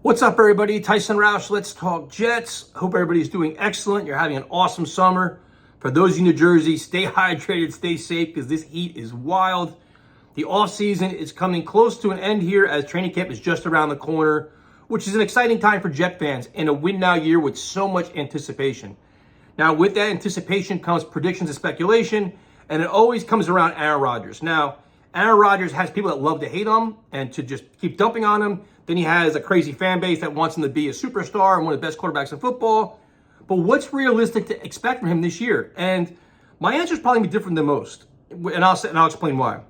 What's up, everybody? Tyson Roush. Let's talk Jets. Hope everybody's doing excellent. You're having an awesome summer. For those in New Jersey, stay hydrated, stay safe, because this heat is wild. The offseason is coming close to an end here as training camp is just around the corner, which is an exciting time for Jet fans and a win-now year with so much anticipation. Now, with that anticipation comes predictions and speculation, and it always comes around Aaron Rodgers. Now, Aaron Rodgers has people that love to hate him and to just keep dumping on him. Then he has a crazy fan base that wants him to be a superstar and one of the best quarterbacks in football. But what's realistic to expect from him this year? And my answer is probably different than most, and I'll explain why.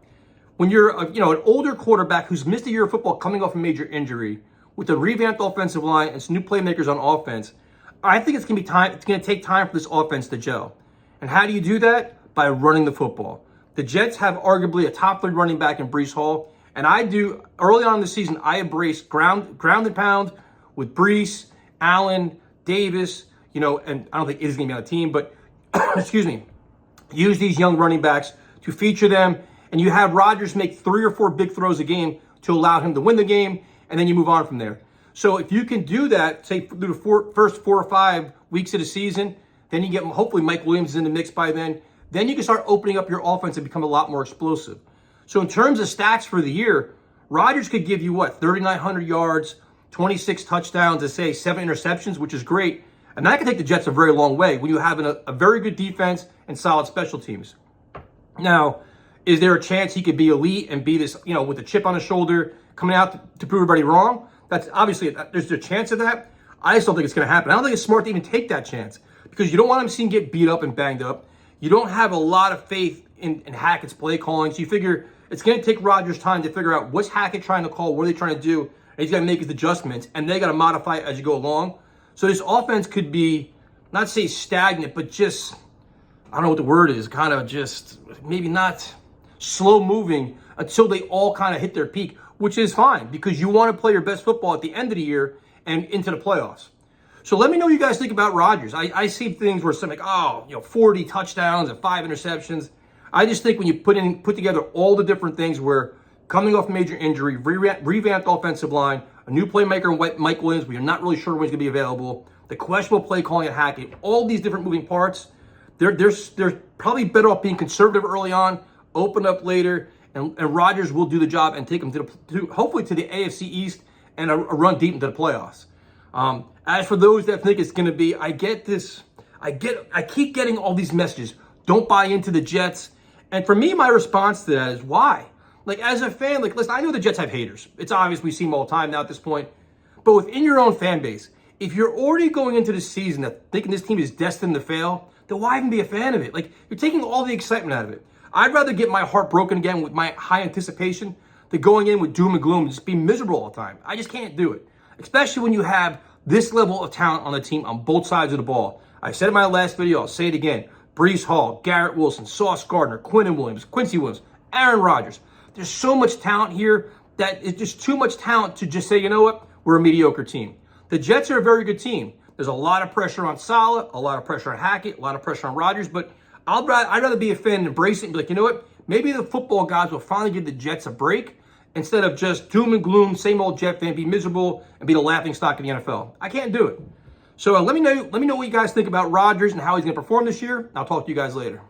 When you're an older quarterback who's missed a year of football coming off a major injury, with a revamped offensive line and some new playmakers on offense, I think it's going to take time for this offense to gel. And how do you do that? By running the football. The Jets have arguably a top 3 running back in Breece Hall. And early on in the season, I embraced ground and pound with Breece, Allen, Davis, and I don't think Izzy's going to be on the team, but excuse me, use these young running backs to feature them. And you have Rodgers make 3 or 4 big throws a game to allow him to win the game, and then you move on from there. So if you can do that, say through the first 4 or 5 weeks of the season, then you get hopefully Mike Williams in the mix by then. Then you can start opening up your offense and become a lot more explosive. So in terms of stats for the year, Rodgers could give you 3,900 yards, 26 touchdowns, and say 7 interceptions, which is great. And that can take the Jets a very long way when you have a very good defense and solid special teams. Now, is there a chance he could be elite and be this, with a chip on his shoulder coming out to prove everybody wrong? That's obviously, there's a chance of that. I just don't think it's going to happen. I don't think it's smart to even take that chance because you don't want him seeing get beat up and banged up. You don't have a lot of faith in Hackett's play calling. So you figure it's going to take Rodgers time to figure out what's Hackett trying to call, what are they trying to do, and he's got to make his adjustments, and they got to modify it as you go along. So this offense could be, not say stagnant, but just, I don't know what the word is, kind of just maybe not slow moving until they all kind of hit their peak, which is fine because you want to play your best football at the end of the year and into the playoffs. So let me know what you guys think about Rodgers. I see things where some 40 touchdowns and 5 interceptions. I just think when you put together all the different things where coming off major injury, revamped offensive line, a new playmaker in Mike Williams, we are not really sure when he's going to be available, the questionable play calling at Hackett, all these different moving parts, they're probably better off being conservative early on, open up later, and Rodgers will do the job and take them hopefully to the AFC East and a run deep into the playoffs. As for those that think it's going to be, I keep getting all these messages. Don't buy into the Jets. And for me, my response to that is why? As a fan, listen, I know the Jets have haters. It's obvious, we see them all the time now at this point. But within your own fan base, if you're already going into the season thinking this team is destined to fail, then why even be a fan of it? You're taking all the excitement out of it. I'd rather get my heart broken again with my high anticipation than going in with doom and gloom and just be miserable all the time. I just can't do it. Especially when you have this level of talent on the team on both sides of the ball. I said in my last video, I'll say it again. Breece Hall, Garrett Wilson, Sauce Gardner, Quincy Williams, Aaron Rodgers. There's so much talent here that it's just too much talent to just say, you know what, we're a mediocre team. The Jets are a very good team. There's a lot of pressure on Saleh, a lot of pressure on Hackett, a lot of pressure on Rodgers, but I'd rather be a fan and embrace it and be like, you know what, maybe the football gods will finally give the Jets a break instead of just doom and gloom, same old Jet fan, be miserable and be the laughing stock of the NFL. I can't do it. So let me know what you guys think about Rodgers and how he's going to perform this year. I'll talk to you guys later.